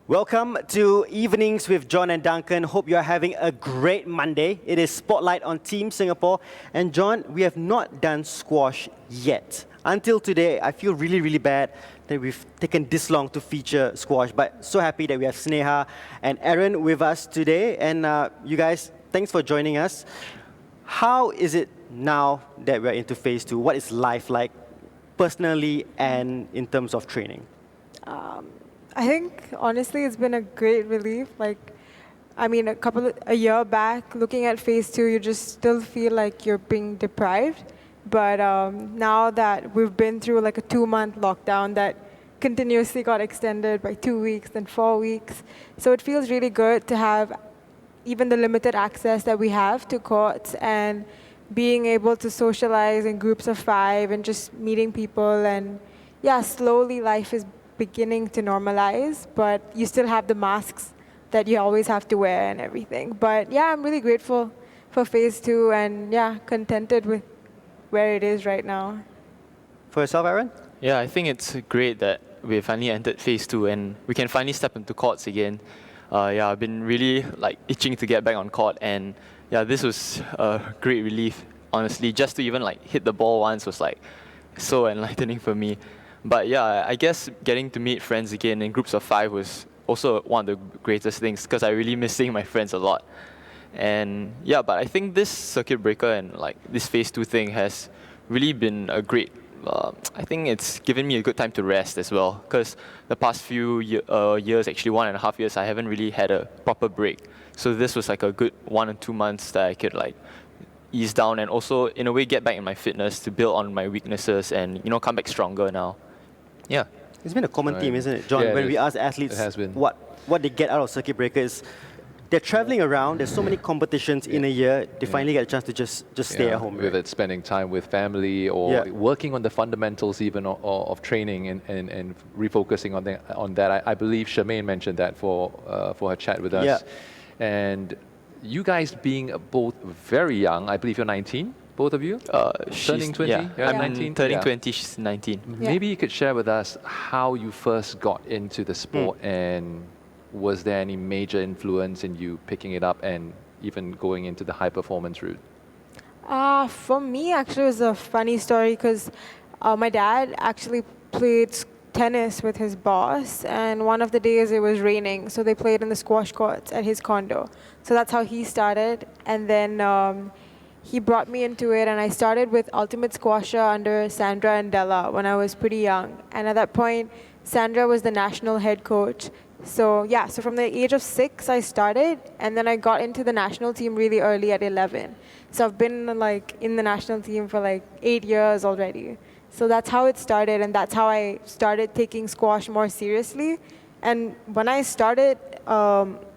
Welcome to Evenings with John and Duncan. Hope you're having a great Monday. It is Spotlight on Team Singapore. And John, we have not done squash yet. Until today, I feel really bad that we've taken this long to feature squash. But so happy that we have Sneha and Aaron with us today. And you guys, thanks for joining us. How is it now that we're into phase 2? What is life like personally and in terms of training? I think honestly it's been a great relief. A year back, looking at phase 2, you just still feel like you're being deprived. But now that we've been through like a 2-month lockdown that continuously got extended by 2 weeks, then 4 weeks, so it feels really good to have even the limited access that we have to courts and being able to socialize in groups of 5 and just meeting people. And yeah, slowly life is beginning to normalize, but you still have the masks that you always have to wear and everything. But yeah, I'm really grateful for phase 2 and yeah, contented with where it is right now. For yourself, Aaron? Yeah, I think it's great that we finally entered phase 2 and we can finally step into courts again. I've been really itching to get back on court, and yeah, this was a great relief, honestly. Just to even hit the ball once was so enlightening for me. But yeah, I guess getting to meet friends again in groups of 5 was also one of the greatest things, because I really miss seeing my friends a lot. And yeah, but I think this circuit breaker and this phase 2 thing has really been a great, I think it's given me a good time to rest as well, because the past few years, actually 1.5 years, I haven't really had a proper break. So this was a good 1 or 2 months that I could ease down and also in a way get back in my fitness to build on my weaknesses and come back stronger now. Yeah. It's been a common theme, isn't it, John? Yeah, when we ask athletes what they get out of circuit breaker is they're traveling around, there's so many competitions in a year, they finally get a chance to just stay at home. Whether it's spending time with family or working on the fundamentals even of training and refocusing on that. I believe Shermaine mentioned that for her chat with us. Yeah. And you guys being both very young, I believe you're 19, both of you? Turning 20? Yeah, I'm 19. Turning 20, she's 19. Yeah. Maybe you could share with us how you first got into the sport and was there any major influence in you picking it up and even going into the high performance route? For me, actually, it was a funny story because my dad actually played tennis with his boss, and one of the days it was raining, so they played in the squash courts at his condo. So that's how he started, and then he brought me into it, and I started with Ultimate Squasher under Sandra and Della when I was pretty young. And at that point, Sandra was the national head coach. So yeah, so from the age of 6 I started, and then I got into the national team really early at 11. So I've been in the national team for 8 years already. So that's how it started, and that's how I started taking squash more seriously. And when I started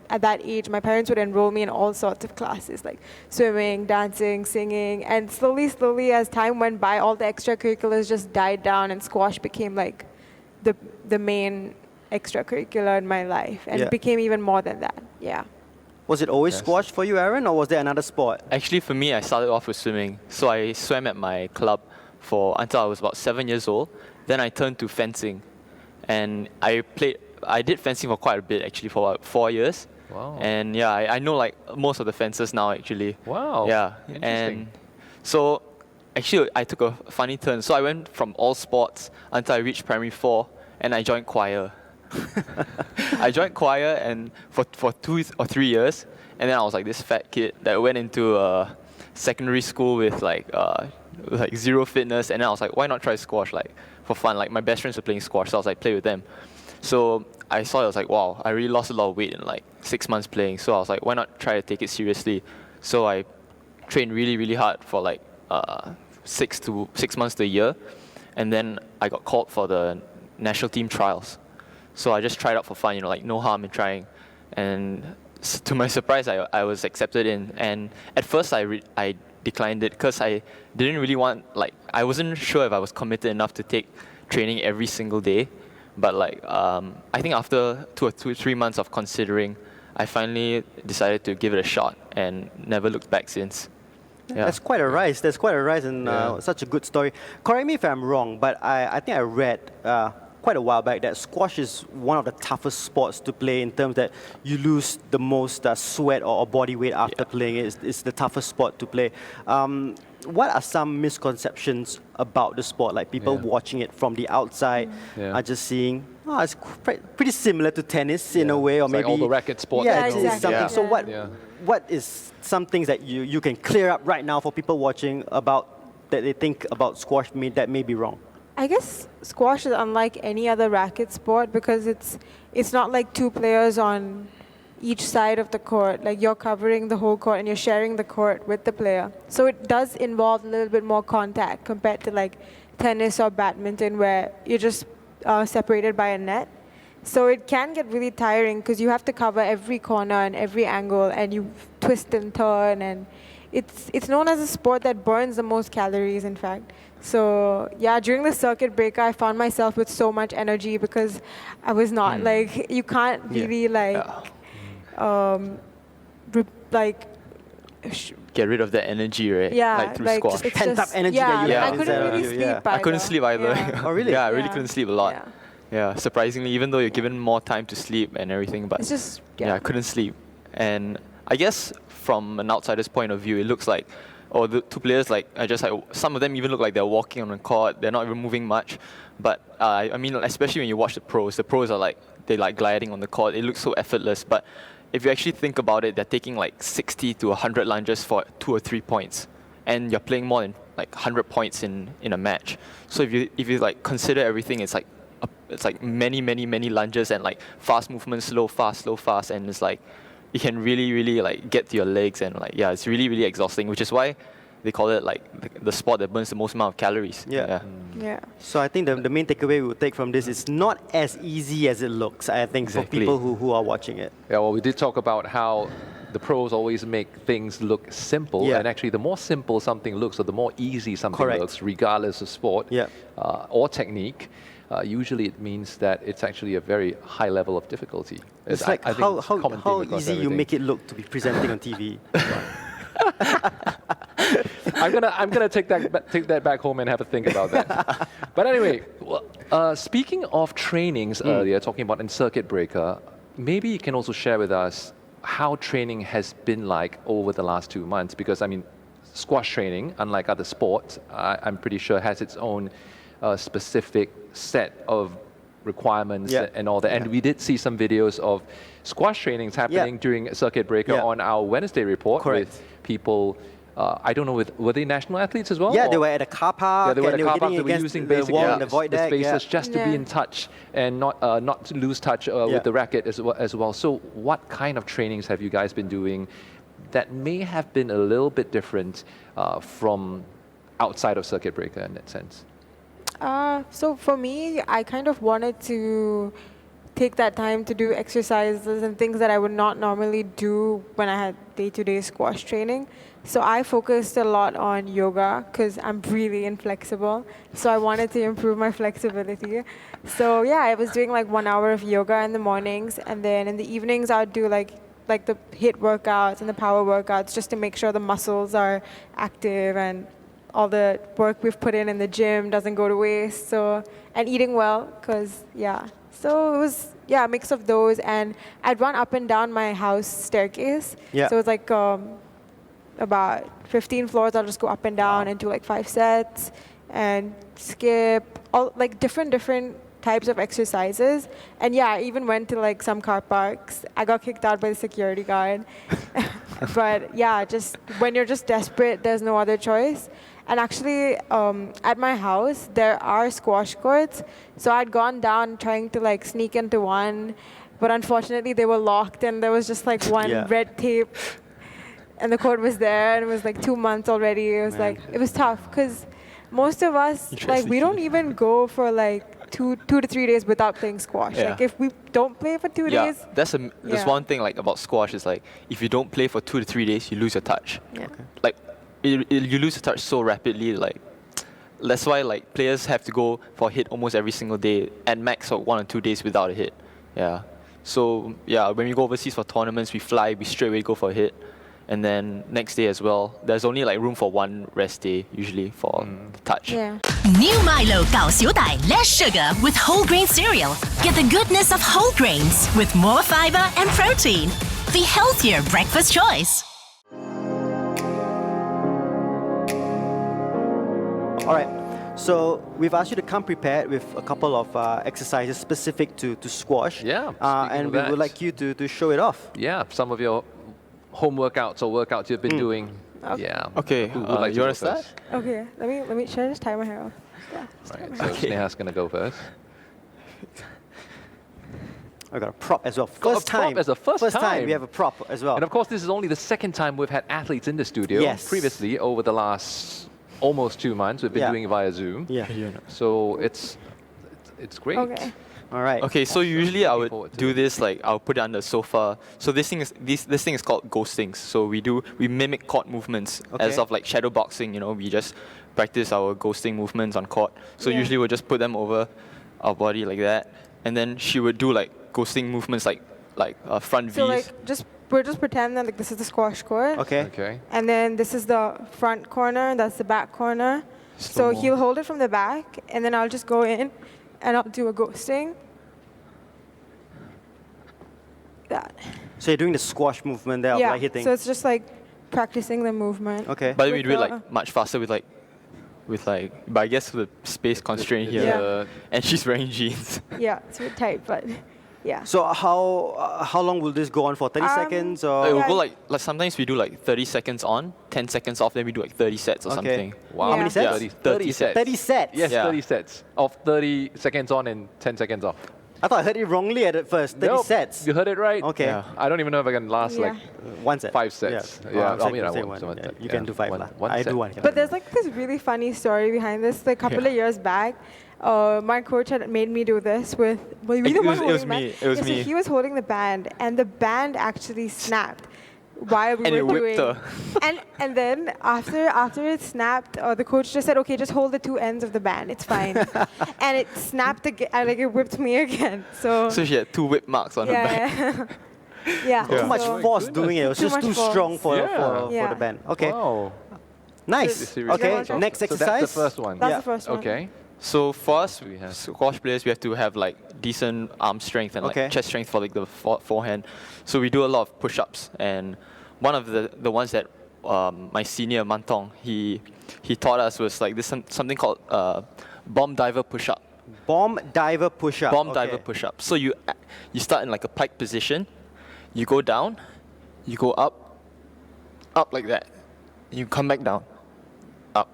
at that age, my parents would enroll me in all sorts of classes, like swimming, dancing, singing. And slowly as time went by, all the extracurriculars just died down, and squash became the main extracurricular in my life, and it became even more than that. Yeah. Was it always squash for you, Aaron, or was there another sport? Actually, for me, I started off with swimming. So I swam at my club until I was about 7 years old. Then I turned to fencing, and I did fencing for quite a bit, actually, for about 4 years. Wow. And yeah, I know most of the fencers now, actually. Wow. Yeah. Interesting. And so actually I took a funny turn. So I went from all sports until I reached primary 4, and I joined choir. I joined choir and for 2 or 3 years, and then I was this fat kid that went into secondary school with zero fitness, and then I was why not try squash for fun? My best friends were playing squash, so I was play with them. So I saw it, wow, I really lost a lot of weight in 6 months playing. So I was why not try to take it seriously? So I trained really hard for 6 months to a year, and then I got called for the national team trials. So I just tried out for fun, no harm in trying. And to my surprise, I was accepted in. And at first, I declined it because I didn't really want, I wasn't sure if I was committed enough to take training every single day. But I think after 2 or 3 months of considering, I finally decided to give it a shot and never looked back since. Yeah. That's quite a rise. That's quite a rise, and such a good story. Correct me if I'm wrong, but I think I read quite a while back that squash is one of the toughest sports to play in terms that you lose the most sweat or body weight after playing it. It's the toughest sport to play. What are some misconceptions about the sport? Like people watching it from the outside are just seeing, it's pretty similar to tennis in a way, or it's maybe like all the racket sports. Yeah, exactly. it's something. Yeah. So what is some things that you can clear up right now for people watching about that they think about squash that may be wrong? I guess squash is unlike any other racket sport because it's not like two players on each side of the court. Like you're covering the whole court and you're sharing the court with the player. So it does involve a little bit more contact compared to like tennis or badminton where you're just separated by a net. So it can get really tiring because you have to cover every corner and every angle and you twist and turn, and it's known as a sport that burns the most calories, in fact. So yeah, during the circuit breaker, I found myself with so much energy because I was not like, you can't really Get rid of that energy, right? yeah, Like through like squash. it's Pent up just- energy yeah, that you I have couldn't inside of really you, sleep yeah. I couldn't either. sleep either. Yeah. Oh, really? Yeah, I really Yeah. couldn't sleep a lot. Yeah. Yeah, surprisingly, even though you're given more time to sleep and everything, but It's just I couldn't sleep. And I guess from an outsider's point of view, it looks like, the two players some of them even look like they're walking on the court. They're not even moving much. But I mean, especially when you watch the pros are like, they're like gliding on the court. It looks so effortless. But if you actually think about it, they're taking like 60 to 100 lunges for 2 or 3 points. And you're playing more than like 100 points in a match. So if you like consider everything, it's like many lunges and like fast movements, slow, fast, and it's like you can really like get to your legs, and like it's really exhausting, which is why they call it like the sport that burns the most amount of calories. Yeah. Yeah. So I think the main takeaway we will take from this is not as easy as it looks, I think, Exactly. for people who are watching it. Yeah, well, we did talk about how the pros always make things look simple, Yeah. and actually the more simple something looks, or the more easy something Correct. looks, regardless of sport Yeah. or technique, usually it means that it's actually a very high level of difficulty. It's like I think how, it's a common how theme across easy you everything. make it look to be presenting on TV. I'm gonna take that back home and have a think about that. But anyway, speaking of trainings earlier, talking about in circuit breaker, maybe you can also share with us how training has been like over the last 2 months, because I mean, squash training, unlike other sports, I'm pretty sure has its own specific set of requirements and all that. And we did see some videos of squash trainings happening during circuit breaker on our Wednesday report with people. I don't know, were they national athletes as well? Yeah, or- they were at a car park. Yeah, they were at and a car park. hitting They were against using the basically wall and the void the deck. spaces just to be Yeah. in touch and not to lose touch with the racket as well. So what kind of trainings have you guys been doing that may have been a little bit different from outside of circuit breaker in that sense? So for me, I kind of wanted to take that time to do exercises and things that I would not normally do when I had day-to-day squash training. So I focused a lot on yoga because I'm really inflexible. So I wanted to improve my flexibility. So yeah, I was doing like 1 hour of yoga in the mornings, and then in the evenings I would do like the HIIT workouts and the power workouts just to make sure the muscles are active and all the work we've put in the gym doesn't go to waste. So, and eating well, because so it was a mix of those, and I'd run up and down my house staircase. Yeah. So it's like about 15 floors. I'll just go up and down and do like 5 sets and skip all like different types of exercises. And I even went to like some car parks. I got kicked out by the security guard. But just when you're just desperate, there's no other choice. And actually, at my house, there are squash courts. So I'd gone down trying to like sneak into one, but unfortunately they were locked and there was just like one red tape, and the court was there, and it was like 2 months already. It was it was tough because most of us we don't even go for like two to 3 days without playing squash. Yeah. Like if we don't play for 2 days, that's one thing like about squash is like if you don't play for 2 to 3 days, you lose your touch. Yeah. Like you lose your touch so rapidly. Like that's why like players have to go for a hit almost every single day, at max of 1 or 2 days without a hit. Yeah. So when we go overseas for tournaments, we fly, we straight away go for a hit. And then next day as well, there's only like room for one rest day usually for the touch. Yeah. New Milo 搞小弟 less sugar with whole grain cereal. Get the goodness of whole grains with more fiber and protein. The healthier breakfast choice. All right. So we've asked you to come prepared with a couple of exercises specific to squash. Yeah, and speaking we of would that. like you to show it off. Yeah, some of your home workouts or workouts you've been doing. Yeah. Okay, Who would like you to want go to start? first? Okay, let me should I just tie my hair off? Yeah. Right, so Sneha's going to go first. I got a prop as well. Got a First prop time. as a first time. we have a prop as well. And of course, this is only the second time we've had athletes in the studio. Yes. Previously, over the last almost 2 months, we've been Yeah. doing it via Zoom. Yeah. So it's great. Okay. All right. Okay, so usually I would forward to do it. this like I'll put it on the sofa. So this thing is called ghosting. So we mimic court movements as Okay. of like shadow boxing. We just practice our ghosting movements on court. So Yeah. usually we'll just put them over our body like that, and then she would do like ghosting movements like front So V's. like we'll just pretend that like this is the squash court. Okay. Okay. And then this is the front corner, and that's the back corner. So Slow-mo. he'll hold it from the back, and then I'll just go in, and I'll do a ghosting. That. So you're doing the squash movement there of Yeah. like hitting. So it's just like practicing the movement. Okay. But then we with do it the- like much faster but I guess with the space constraint here. Yeah. And she's wearing jeans. Yeah, it's a bit tight, but yeah. So how long will this go on for? 30 seconds It or? will Yeah. go like sometimes we do like 30 seconds on, 10 seconds off, then we do like 30 sets or Okay. something. Wow. How many sets? 30 sets. 30 sets. Yes, Yeah. 30 sets of 30 seconds on and 10 seconds off. I thought I heard it wrongly at first. 30 Nope, sets. You heard it right. Okay. Yeah. I don't even know if I can last Yeah. like 1 set. 5 sets. Yeah. Yeah, Oh, I mean, I say won't. one. So Yeah, you yeah, can do 5 lah. one I set. do 1. But there's like this really funny story behind this. Like a couple of years back, my coach had made me do this with. Well, you It the one was- it was holding the me. band. It was Yeah, me. So he was holding the band, and the band actually snapped while we And it were whipped doing. her. And then after it snapped, the coach just said, "Okay, just hold the 2 ends of the band. It's fine." And it snapped again. Like it whipped me again. So. So she had 2 whip marks on her back. yeah. Yeah. Too much so- force goodness. doing it. It was Too just much too force. strong for Yeah. the band. Okay. Wow. Nice. Seriously. Okay. Yeah. Next So exercise. that's the first one. That's Yeah. the first one. Okay. So for us, We have- squash players, we have to have like decent arm strength and Okay. like chest strength for like the forehand. So we do a lot of push-ups, and one of the ones that my senior Mantong he taught us was like this something called bomb diver push-up. Bomb diver push-up. Bomb Okay. diver push-up. So you start in like a pike position, you go down, you go up like that, you come back down, up.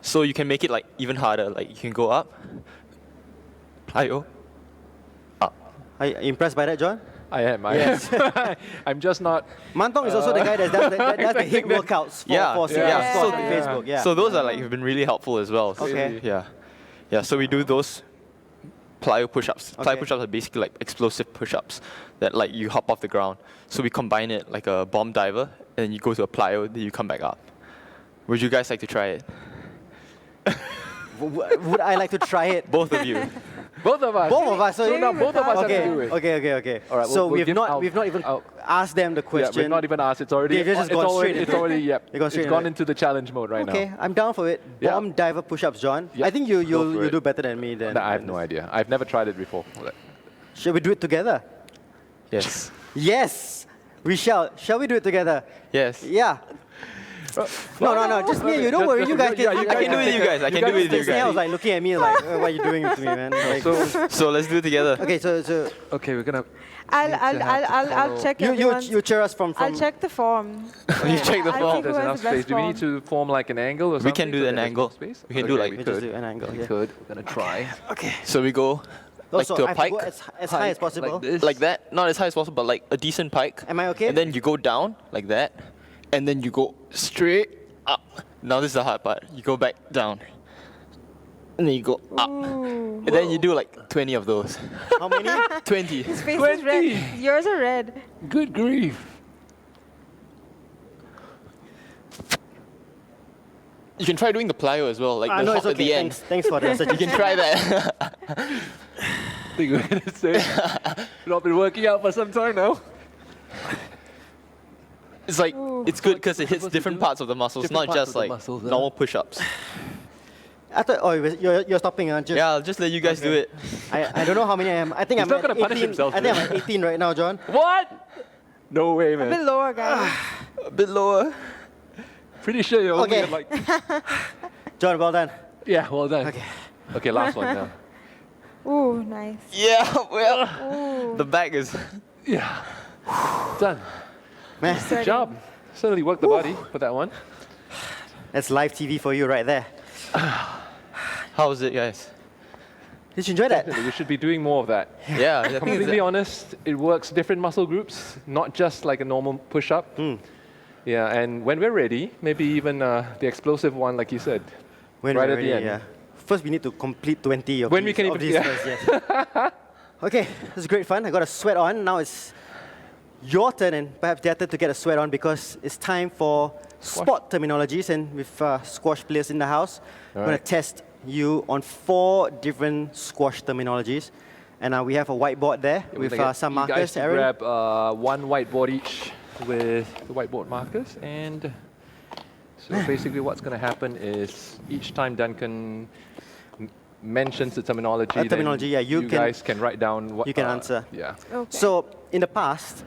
So you can make it like even harder. Like you can go up, plyo, up. Are you impressed by that, John? I am. Yes. I'm just not. Mantong is also the guy that does the hit workouts for, Yeah, for yeah. Singapore Yeah. Squad on Yeah. Facebook. Yeah. So those are like have been really helpful as well. So, Okay. Yeah. So we do those plyo push-ups. Okay. Plyo push-ups are basically like explosive push-ups that like you hop off the ground. So we combine it like a bomb diver, and you go to a plyo, then you come back up. Would you guys like to try it? Would I like to try it? Both of you. Both of us. Both of us. So now both of us okay. have to do it. Okay. All right, So we'll give we've not even asked them the Yeah, question. we've not even asked. It's already. They've just it's gone already, straight It's into it. already. Yep. They gone It's straight gone into into the challenge mode right Okay, now. I'm down for it. Yeah. Bomb diver push-ups, John. Yeah, I think go you'll for it. do better than me then. I have no idea. I've never tried it before. Shall we do it together? Yes. Yes, we shall. Shall we do it together? Yes. Yeah. No. Just me and you. Don't worry. You guys Yeah, can. you I can do it with you guys. I can do it with you Sneha was guys. like looking at me like, what are you doing to me, man? Like, So let's do it together. okay, so Okay, we're gonna. I'll check everyone's. you cheer us from. I'll check the form. You check the I'll form. see who There's has enough the best space. Do we need form. to form like an angle or something? We can do so an there's angle. more space? We can do like- We we just could. do an angle. We Yeah. could. We're gonna try. Okay. So we go like Also, to I a have to pike. go as high as possible. Like this. Like that, not as high as possible, but like a decent pike. Am I okay? And then you go down like that, and then you go straight up. Now this is the hard part. You go back down, and then you go up, Ooh. and then you do like 20 of those. How many? 20. His face is 20. red. Yours are red. Good grief. You can try doing the plyo as well, like the No, hop it's at okay. the end. Thanks for the You suggestion. can try that. I think we're gonna say. We've not been working out for some time now. It's like, it's good because it hits different parts of the muscles, Different not parts just of the like muscles, huh? normal push-ups. I thought, oh, you're stopping, just, Yeah, I'll just let you guys do it. I don't know how many I am. I think He's I'm not at gonna punish 18. himself, I think I'm at 18 right now, John. What? No way, A bit man. lower, guys. A bit lower. Pretty sure you're only Okay. at like. John, well done. Yeah, well done. Okay. Okay, last one now. Ooh, nice. Yeah, well, Ooh. the back is. Yeah. Done. Man, Good job. Certainly worked the body for that one. that's live TV for you right there. How was it, guys? Did you enjoy that? Definitely, we should be doing more of that. Yeah, I think Completely it's- honest, it works different muscle groups, not just like a normal push-up. Yeah, and when we're ready, maybe even the explosive one, like you said. When Right we're at the ready, end. yeah. First, we need to complete 20 of When these, we can of even- these yeah. first, yes. Okay, this is great fun. I got a sweat on. Now it's your turn and perhaps their turn to get a sweat on because it's time for sport terminologies. And with squash players in the house, I'm going to right. test you on 4 different squash terminologies. And we have a whiteboard there with some you guys markers. to Aaron? grab one whiteboard each with the whiteboard markers. And so basically what's going to happen is each time Duncan mentions the terminology, A terminology, then yeah, you you can- guys can write down what... you can answer. Yeah. Okay. So in the past,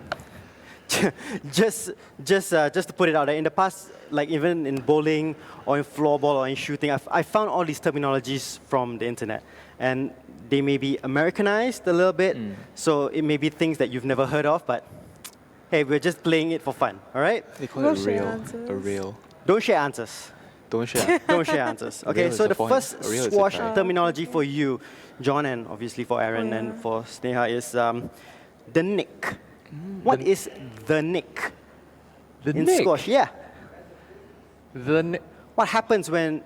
just to put it out there, in the past, like even in bowling or in floorball or in shooting, I found all these terminologies from the internet, and they may be Americanized a little bit. So it may be things that you've never heard of, but hey, we're just playing it for fun. All right? They call We'll it a share rail. answers. A rail. Don't share answers. Don't share. Don't share answers. Okay, Real is so the the point. first A real is the squash kind. terminology for you, John, and obviously for Aaron Oh, and yeah. for Sneha is the nick. What is the nick The in nick. squash? Yeah. What happens when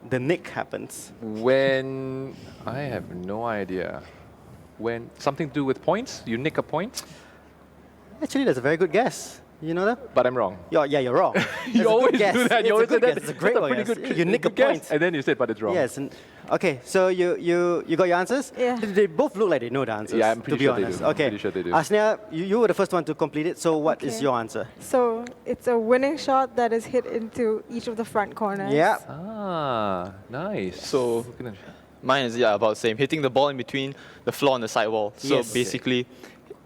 the nick happens? When... I have no idea. When something to do with points? You nick a point? Actually, that's a very good guess. You know that? But I'm wrong. Yeah, you're wrong. That's a You good always guess. do that. It's You a always good do that. guess. It's a great That's one. pretty Yes. good. You nick a good guess, point. and then you said, but it's wrong. Yes. Okay, so you got your answers? Yeah. They both look like they know the answers. Yeah, I'm pretty to be sure they honest. do. I'm Okay. pretty sure they do. Asneha, you were the first one to complete it. So what is Okay. your answer? So it's a winning shot that is hit into each of the front corners. Yeah. Ah, nice. So- Mine is about the same. Hitting the ball in between the floor and the sidewall. So Yes. basically,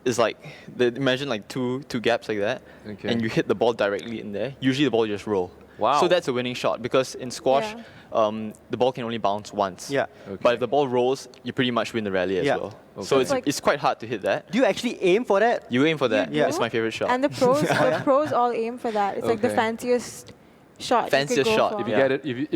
it's like imagine like two gaps like that, Okay. and you hit the ball directly in there. Usually the ball just roll. Wow. So that's a winning shot because in squash, Yeah. the ball can only bounce once. Yeah. Okay. But if the ball rolls, you pretty much win the rally as Yeah. well. Okay. So It's like- it's quite hard to hit that. Do you actually aim for that? You aim for that. You It's do? my favorite shot. And the pros all aim for that. It's like the Okay. fanciest shot. Fanciest you could go shot, for. If you Yeah. get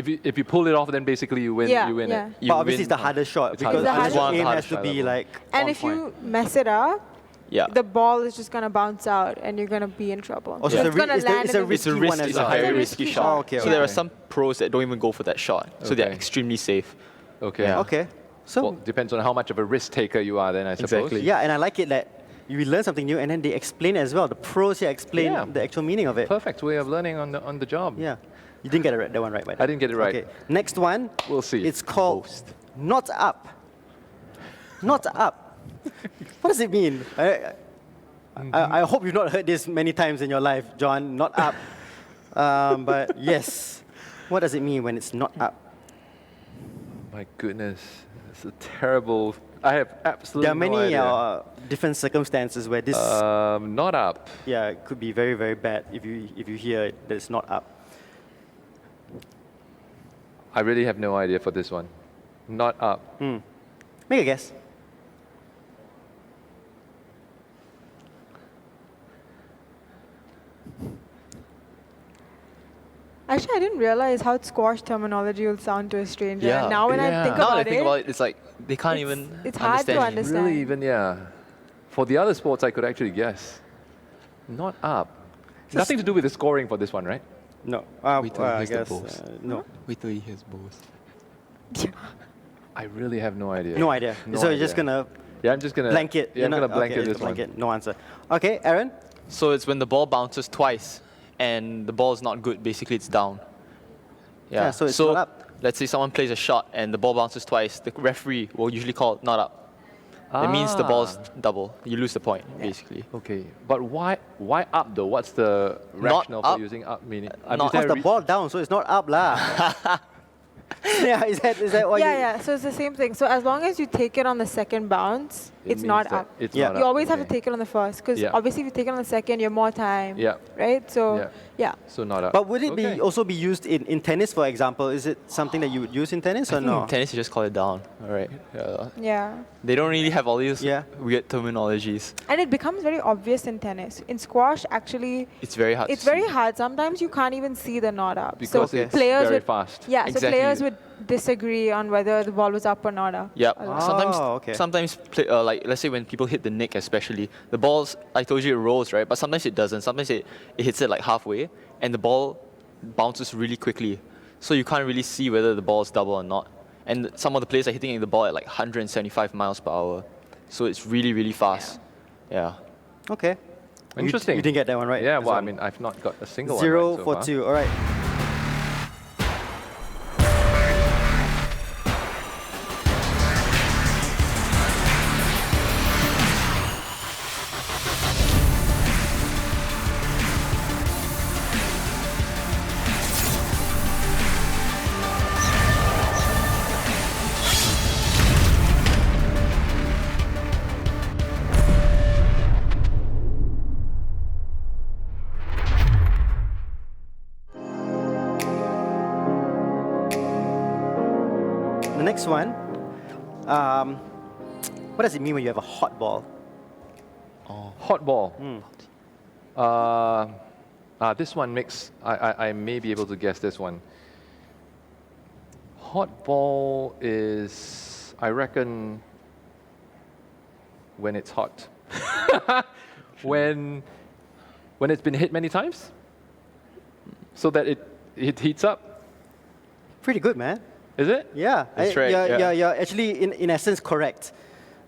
it, if you pull it off, then basically you win. Yeah, you win yeah. it. You But obviously win it's the on- hardest shot It's because hardest. the It's the aim hardest has to shot be level. like And on if point. you mess it up, Yeah. the ball is just gonna bounce out, and you're gonna be in trouble. Also, So it's it's a gonna it's land a in the risky one as It's a well. very It's a risky risky shot. shot. Okay, So okay. there are some pros that don't even go for that shot. So they're Okay. extremely safe. Okay. Yeah. Okay. So Well, depends on how much of a risk taker you are, then I suppose. Exactly. yeah, and I like it that you learn something new and then they explain it as well. The pros here explain Yeah. the actual meaning of it. Perfect way of learning on the job. Yeah. You didn't get that one right, by the I way. didn't get it right. Okay. Next one. We'll see. It's called not up. Not up. What does it mean? I hope you've not heard this many times in your life, John. Not up. But yes. What does it mean when it's not up? My goodness, it's a terrible. I have absolutely There are many no idea. different circumstances where this Not up. yeah, it could be very, very bad if you hear it, that it's not up. I really have no idea for this one. Not up. Make a guess. Actually, I didn't realize how squash terminology will sound to a stranger. Yeah. And now when I Yeah. think Now that about I think it, about it, it's like they can't It's- even it's hard to understand. understand. Really, even yeah. For the other sports, I could actually guess. Not up. Nothing to do with the scoring for this one, right? No. Wait till he I hears the guess balls. no. Wait till he hears both. I really have no idea. No idea. No so you're just idea. gonna Yeah, I'm just gonna blanket. Yeah, I'm You're gonna not- blanket okay, this blanket. one. No answer. Okay, Aaron. So it's when the ball bounces twice and the ball is not good. Basically, it's down. Yeah, so it's not up. Let's say someone plays a shot and the ball bounces twice. The referee will usually call it not up. It means the ball's Ah. double. You lose the point, basically. Okay, but why up though? What's the rationale up. for using up meaning? Not- Because the ball down, so it's not up lah. Yeah, is that what you... Yeah. So it's the same thing. So as long as you take it on the second bounce, It it's means not that up. It's Yeah. not You up, always have to okay. take it on the first, because Yeah. obviously if you take it on the second, you have more time. Yeah. Right. So Yeah. yeah. So not up. But would it Okay. be also be used in tennis, for example? Is it something that you would use in tennis or I think no? in tennis, you just call it down. All right. Yeah. Yeah. They don't really have all these Yeah. weird terminologies. And it becomes very obvious in tennis. In squash, actually, It's very hard. it's to very see. hard. Sometimes you can't even see the not up. Because so it's players very would, fast. Yeah. So Exactly. players would disagree on whether the ball was up or not up. Yep. a lot. Sometimes, Oh, okay. like let's say when people hit the nick, especially the balls. I told you it rolls, right? But sometimes it doesn't. Sometimes it hits it like halfway, and the ball bounces really quickly, so you can't really see whether the ball is double or not. And some of the players are hitting the ball at like 175 miles per hour, so it's really really fast. Yeah. Okay. Interesting. You didn't get that one right. Yeah. This Well, I one. mean, I've not got a single 0 one right so for far. 2. All right. The next one. What does it mean when you have a hot ball? Hot ball. This one makes. I may be able to guess this one. Hot ball is, I reckon, when it's hot. when it's been hit many times, so that it heats up. Pretty good, man. Is it? Yeah. That's right, You're actually, in essence, correct.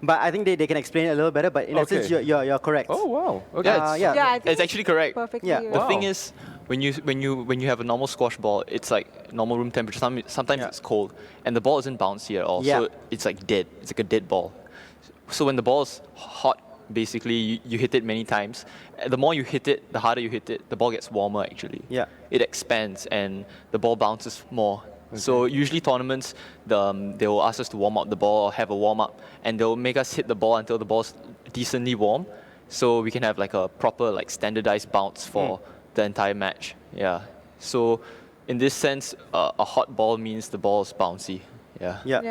But I think they can explain it a little better, but in essence, Okay. you're correct. Oh wow. Okay. Yeah, it's- yeah. Yeah, I think It's actually correct. perfectly. Yeah. The Wow. thing is, when you have a normal squash ball, it's like normal room temperature. Sometimes Yeah. it's cold, and the ball isn't bouncy at all. Yeah. So it's like dead. It's like a dead ball. So when the ball is hot, basically you hit it many times. The more you hit it, the harder you hit it. The ball gets warmer actually. Yeah. It expands and the ball bounces more. So usually tournaments, they will ask us to warm up the ball or have a warm up, and they'll make us hit the ball until the ball's decently warm, so we can have like a proper like standardized bounce for the entire match. Yeah. So in this sense, a hot ball means the ball's bouncy. Yeah. Yeah.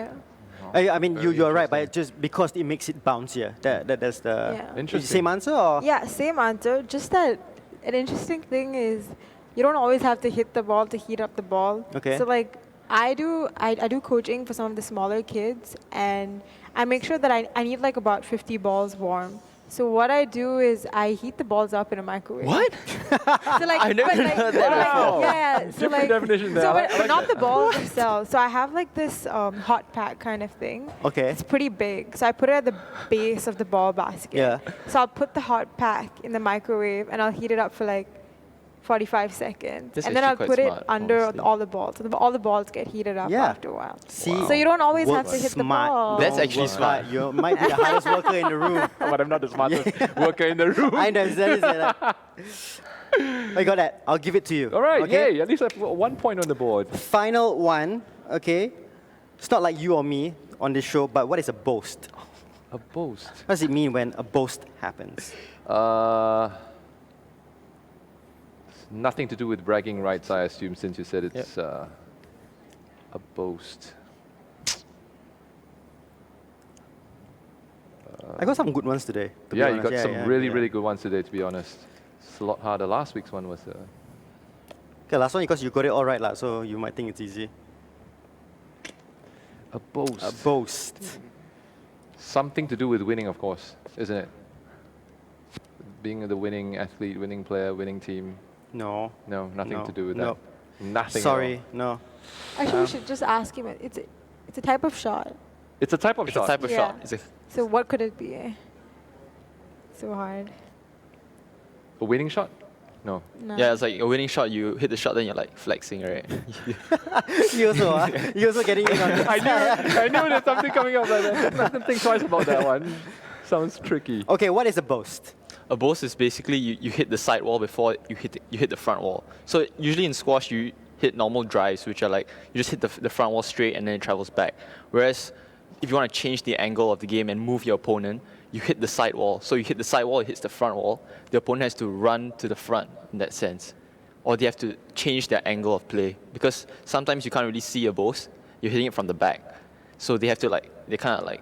Yeah. I mean, Very you're right, but interesting. just because it makes it bouncier. That's the... Yeah. Interesting. Same answer or? Yeah, same answer. Just that an interesting thing is you don't always have to hit the ball to heat up the ball. Okay. So like I do coaching for some of the smaller kids, and I make sure that I need like about 50 balls warm. So what I do is I heat the balls up in a microwave. What? So like, I never but, like, heard that but, like, before. yeah, so Different like, definition there. So I like- but I like not that. the balls themselves. So I have like this hot pack kind of thing. Okay. It's pretty big. So I put it at the base of the ball basket. Yeah. So I'll put the hot pack in the microwave and I'll heat it up for like 45 seconds. That's and then I'll actually put quite it smart, under honestly. all the balls. So all the balls get heated up Yeah. after a while. See, So you don't always have work to hit the smart. ball. That's Don't actually work smart. hard. You might be the hardest worker in the room. But I'm not the smartest worker in the room. I know, that. I got that. I'll give it to you. All right, Okay? yay! At least I have 1 point on the board. Final one, okay? It's not like you or me on this show, but what is a boast? A boast. What does it mean when a boast happens? Nothing to do with bragging rights, I assume, since you said it's a boast. I got some good ones today. To be Yeah, you honest. got some really, yeah. really good ones today, to be honest. It's a lot harder. Last week's one was. Okay, last one because you got it all right, lah, so you might think it's easy. A boast. A boast. Something to do with winning, of course, isn't it? Being the winning athlete, winning player, winning team. No. No, nothing No, to do with no. that. Nothing. at Sorry, all. no. Actually, we should just ask him. It's a type of shot. It's a type of It's a shot. type of Yeah. shot. It's a, So what could it be? So hard. A winning shot? No. No. Yeah, it's like a winning shot. You hit the shot, then you're like flexing, right? You also getting in on this. I knew there's something coming up like that. Nothing think twice about that one. Sounds tricky. Okay, what is a boast? A boast is basically you hit the side wall before you hit the front wall. So usually in squash you hit normal drives, which are like you just hit the front wall straight and then it travels back. Whereas if you want to change the angle of the game and move your opponent, you hit the side wall. So you hit the side wall, it hits the front wall. The opponent has to run to the front in that sense. Or they have to change their angle of play. Because sometimes you can't really see a boast. You're hitting it from the back. So they have to they kind of like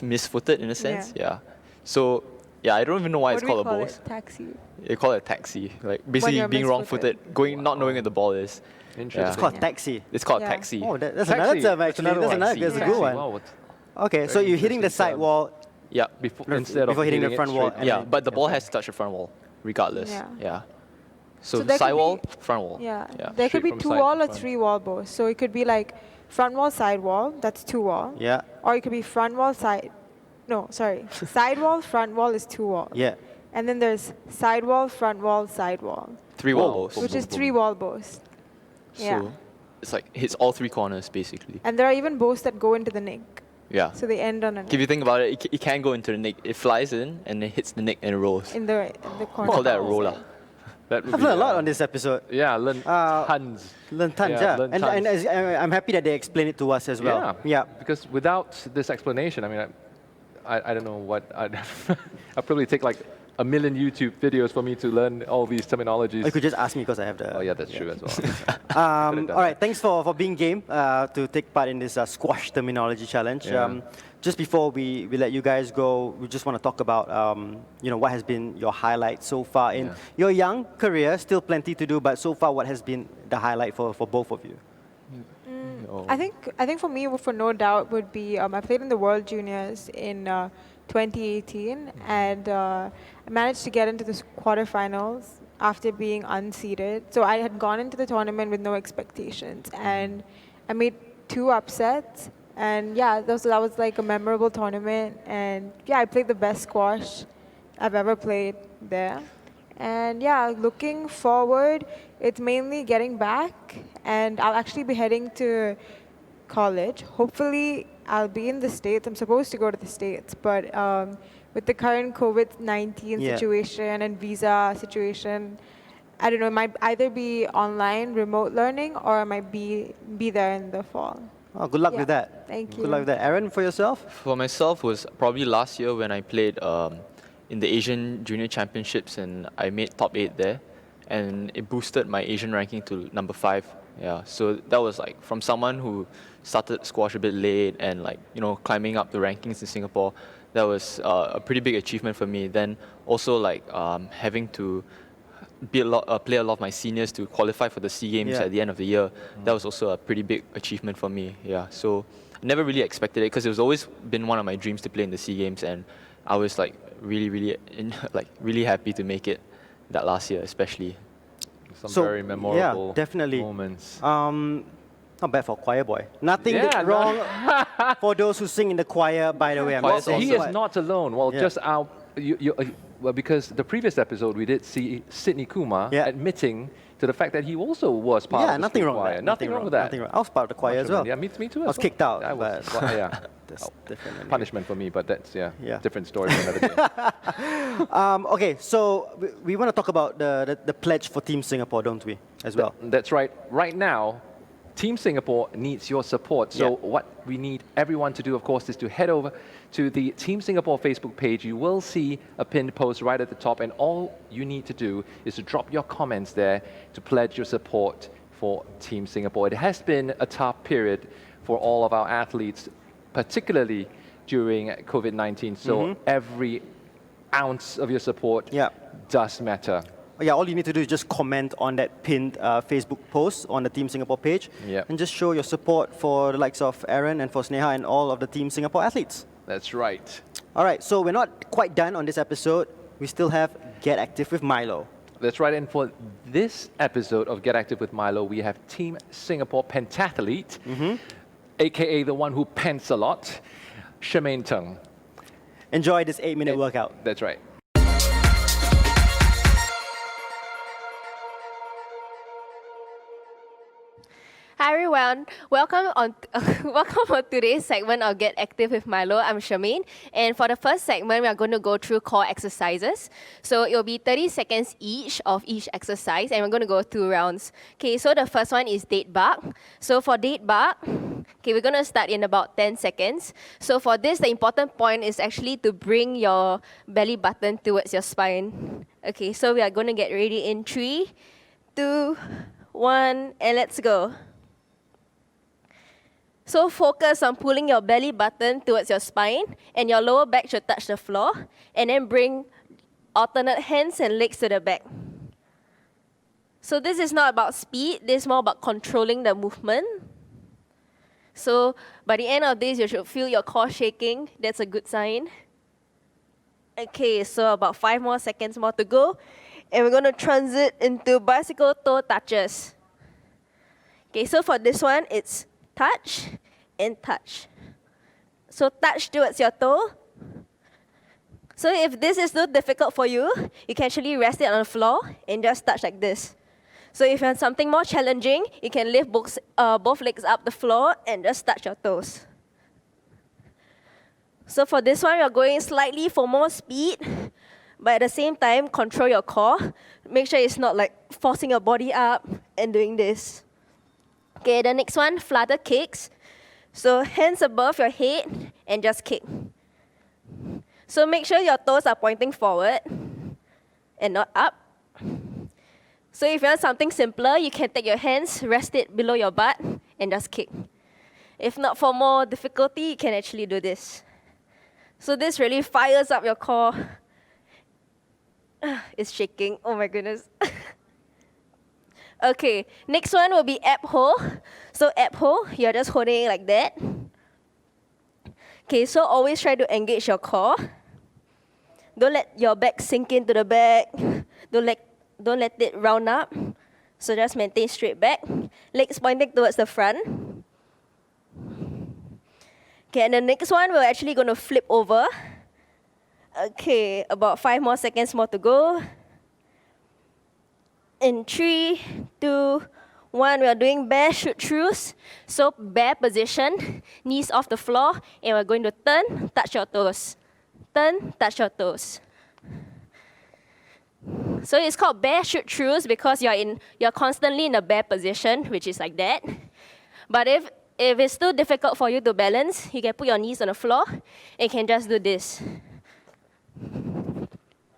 misfooted in a sense. Yeah. So yeah, I don't even know why it's called a boast. It? Taxi. They call it a taxi. Like basically you're being wrong-footed, not knowing where the ball is. Interesting. It's called taxi. It's called Yeah. taxi. Oh, that's Taxi. another term That's actually. another one. That's a Yeah. good one. Wow, what- Okay, so Very you're hitting the interesting side term. wall. Yeah. instead Before of hitting the it front wall straight and Yeah, then- but the ball has to touch the front wall, regardless. Yeah. So, So there side could wall, be- front wall. Yeah. Yeah. There Straight could be from two side to wall or front. three wall bows. So it could be like front wall, side wall. That's two wall. Yeah, Or it could be front wall, side. No, sorry. Side wall, front wall is two wall. yeah. And then there's side wall, front wall, side wall, Three wall Wow. balls. which is boom. three wall bows. Yeah. So it's like hits all three corners basically. And there are even bows that go into the nick. Yeah. So they end on a If you think about it, it can go into the nick. It flies in and then hits the nick and it rolls. in the corner. We call that a roller. That would I've be, learned a lot on this episode. Yeah, learn tons. Learn tons, Yeah, yeah. learn And, tons. I'm happy that they explained it to us as well. Yeah. Because without this explanation, I mean, I don't know what I'd probably take like a million YouTube videos for me to learn all these terminologies. You could just ask me because I have the. Oh yeah, that's true as well. All done right, thanks for being game to take part in this squash terminology challenge. Yeah. Just before we let you guys go, we just want to talk about what has been your highlight so far in your young career. Still plenty to do, but so far, what has been the highlight for both of you? I think for me, for no doubt, would be I played in the World Juniors in 2018, and I managed to get into the quarterfinals after being unseeded. So I had gone into the tournament with no expectations, and I made 2 upsets. And yeah, that was like a memorable tournament. And yeah, I played the best squash I've ever played there. And yeah, looking forward, it's mainly getting back. And I'll actually be heading to college. Hopefully, I'll be in the States. I'm supposed to go to the States. But with the current COVID-19 Yeah. situation and visa situation, I don't know, it might either be online, remote learning, or I might be there in the fall. Oh, good luck with Yeah, that. thank Good luck you. with that. Aaron, for yourself? For myself was probably last year when I played in the Asian Junior Championships and I made top 8 there, and it boosted my Asian ranking to number 5. Yeah, so that was like from someone who started squash a bit late and climbing up the rankings in Singapore. That was a pretty big achievement for me. Then also having to play a lot of my seniors to qualify for the SEA Games Yeah. at the end of the year. That was also a pretty big achievement for me. Yeah, so I never really expected it because it was always been one of my dreams to play in the SEA Games, and I was really happy to make it that last year, especially. Some So, very memorable yeah, definitely. moments. Not bad for choir boy. Nothing Yeah, wrong for those who sing in the choir, by the way. I'm Choir not saying He so. is not alone. Well, Yeah. just our, well, because the previous episode we did see Sydney Kumar Yeah. admitting to the fact that he also was part Yeah, of the nothing street wrong with choir. that. Nothing wrong with that. Nothing wrong. I was part of the choir as well. Yeah, me too. I as was well. kicked out, I was, but- well, yeah. That's different. anyway. Punishment for me, but that's Yeah. different story for another day. Okay, so we want to talk about the pledge for Team Singapore, don't we, as well? That's right. Right now, Team Singapore needs your support. So Yeah. what we need everyone to do, of course, is to head over to the Team Singapore Facebook page. You will see a pinned post right at the top, and all you need to do is to drop your comments there to pledge your support for Team Singapore. It has been a tough period for all of our athletes, particularly during COVID-19. So every ounce of your support Yeah. does matter. Yeah, all you need to do is just comment on that pinned Facebook post on the Team Singapore page Yep. and just show your support for the likes of Aaron and for Sneha and all of the Team Singapore athletes. That's right. All right, so we're not quite done on this episode. We still have Get Active with MILO. That's right, and for this episode of Get Active with MILO, we have Team Singapore pentathlete, aka the one who pants a lot, Shermaine Tung. Enjoy this 8-minute workout. That's right. Hi everyone, welcome on today's segment of Get Active with Milo. I'm Shermaine, and for the first segment, we are going to go through core exercises. So it will be 30 seconds each of each exercise, and we're going to go 2 rounds. Okay, so the first one is date bug. So for date bug, okay, we're going to start in about 10 seconds. So for this, the important point is actually to bring your belly button towards your spine. Okay, so we are going to get ready in 3, 2, 1, and let's go. So focus on pulling your belly button towards your spine, and your lower back should touch the floor, and then bring alternate hands and legs to the back. So this is not about speed, this is more about controlling the movement. So by the end of this, you should feel your core shaking. That's a good sign. Okay, so about 5 more seconds more to go, and we're going to transit into bicycle toe touches. Okay, so for this one, it's touch and touch. So touch towards your toe. So if this is too difficult for you, you can actually rest it on the floor and just touch like this. So if you want something more challenging, you can lift both legs up the floor and just touch your toes. So for this one, you're going slightly for more speed, but at the same time, control your core. Make sure it's not like forcing your body up and doing this. Okay, the next one, flutter kicks. So hands above your head and just kick. So make sure your toes are pointing forward and not up. So if you want something simpler, you can take your hands, rest it below your butt, and just kick. If not for more difficulty, you can actually do this. So this really fires up your core. It's shaking, oh my goodness. Okay, next one will be ab hold. So ab hold, you're just holding it like that. Okay, so always try to engage your core. Don't let your back sink into the back. Don't let it round up. So just maintain straight back. Legs pointing towards the front. Okay, and the next one, we're actually going to flip over. Okay, about 5 more seconds more to go. In 3, 2, 1, we are doing bear shoot-throughs. So bear position, knees off the floor, and we're going to turn, touch your toes. Turn, touch your toes. So it's called bear shoot-throughs because you're constantly in a bear position, which is like that. But if it's too difficult for you to balance, you can put your knees on the floor, and you can just do this.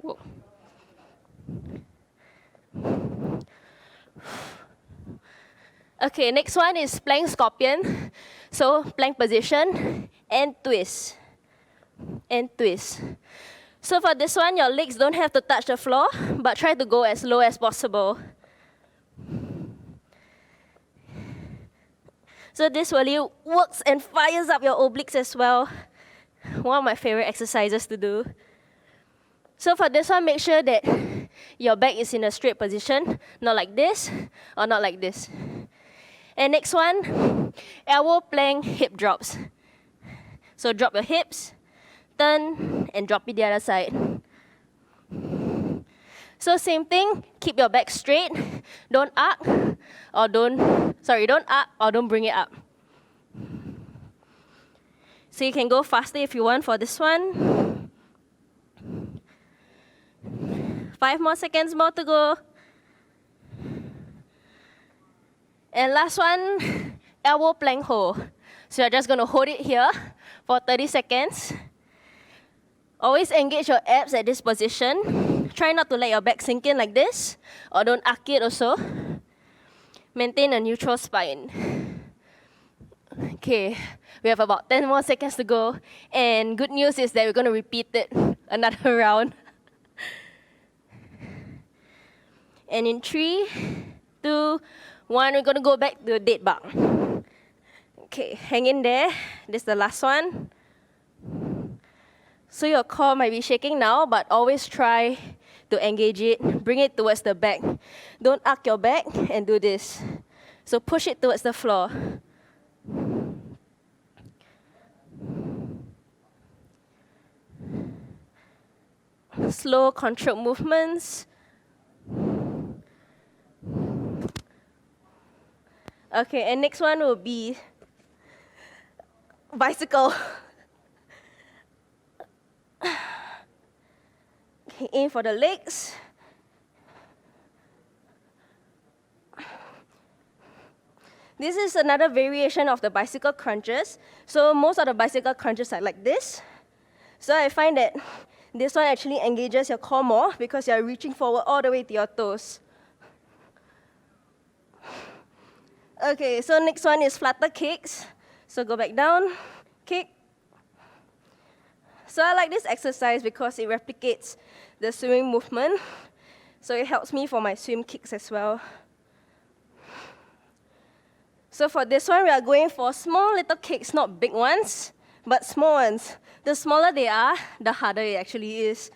Whoa. Okay, next one is plank scorpion. So plank position and twist. And twist. So for this one, your legs don't have to touch the floor, but try to go as low as possible. So this really works and fires up your obliques as well. One of my favorite exercises to do. So for this one, make sure that your back is in a straight position, not like this or not like this. And next one, elbow plank hip drops. So drop your hips, turn, and drop it the other side. So same thing, keep your back straight, don't arc or don't bring it up. So you can go faster if you want for this one. 5 more seconds more to go. And last one, elbow plank hold. So you're just going to hold it here for 30 seconds. Always engage your abs at this position. Try not to let your back sink in like this, or don't arc it also. Maintain a neutral spine. Okay, we have about 10 more seconds to go. And good news is that we're going to repeat it another round. And in 3, 2, 1, we're going to go back to dead bug. Okay, hang in there. This is the last one. So your core might be shaking now, but always try to engage it. Bring it towards the back. Don't arc your back and do this. So push it towards the floor. Slow, controlled movements. Okay, and next one will be bicycle. Okay, aim for the legs. This is another variation of the bicycle crunches. So most of the bicycle crunches are like this. So I find that this one actually engages your core more because you're reaching forward all the way to your toes. Okay, so next one is flutter kicks. So go back down, kick. So I like this exercise because it replicates the swimming movement. So it helps me for my swim kicks as well. So for this one, we are going for small little kicks, not big ones, but small ones. The smaller they are, the harder it actually is.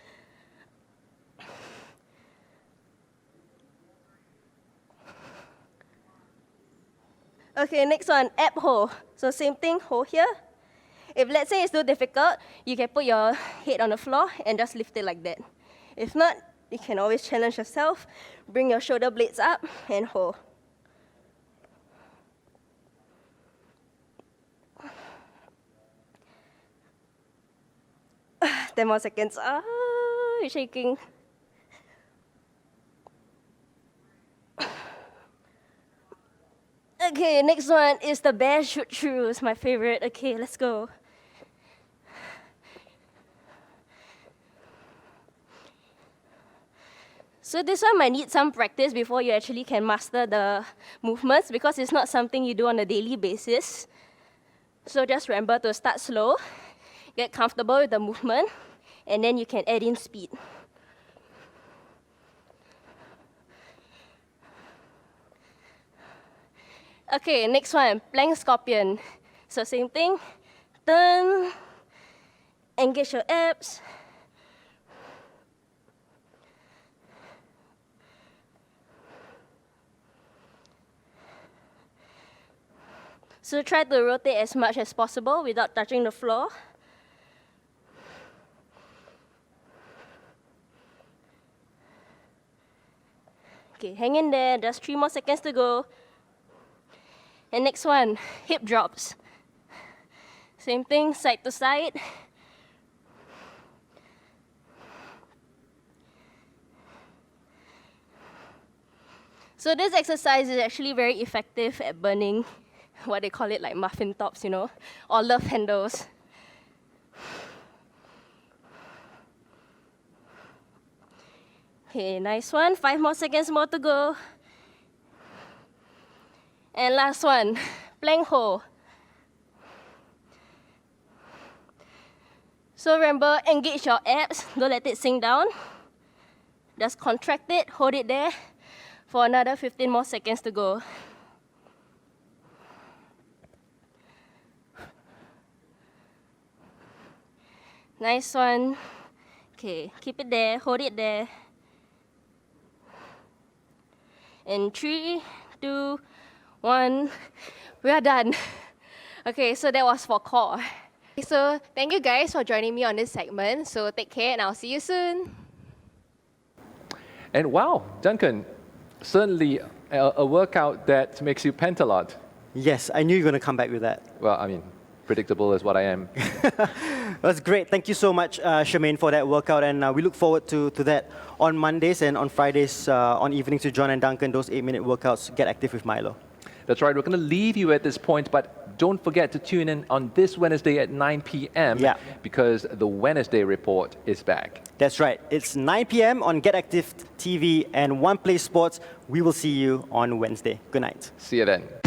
Okay, next one, ab hold. So same thing, hold here. If let's say it's too difficult, you can put your head on the floor and just lift it like that. If not, you can always challenge yourself, bring your shoulder blades up and hold. Ah, 10 more seconds. Ah, you're shaking. Okay, next one is the bear shoot throughs, my favorite. Okay, let's go. So this one might need some practice before you actually can master the movements because it's not something you do on a daily basis. So just remember to start slow, get comfortable with the movement, and then you can add in speed. Okay, next one, plank scorpion. So same thing, turn, engage your abs. So try to rotate as much as possible without touching the floor. Okay, hang in there, just 3 more seconds to go. And next one, hip drops. Same thing, side to side. So this exercise is actually very effective at burning what they call it like muffin tops, you know, or love handles. Okay, nice one. 5 more seconds more to go. And last one, plank hold. So remember, engage your abs, don't let it sink down. Just contract it, hold it there for another 15 more seconds to go. Nice one. Okay, keep it there, hold it there. In 3, 2, 1, we are done. Okay, so that was for core. So thank you guys for joining me on this segment. So take care and I'll see you soon. And wow, Duncan, certainly a workout that makes you pant a lot. Yes, I knew you were going to come back with that. Well, I mean, predictable is what I am. That's great. Thank you so much, Shermaine, for that workout. And we look forward to that on Mondays and on Fridays, on evenings with John and Duncan, those 8-minute workouts, Get Active with Milo. That's right. We're going to leave you at this point, but don't forget to tune in on this Wednesday at 9 p.m. because the Wednesday report is back. That's right. It's 9 p.m. on GetActive TV and One Play Sports. We will see you on Wednesday. Good night. See you then.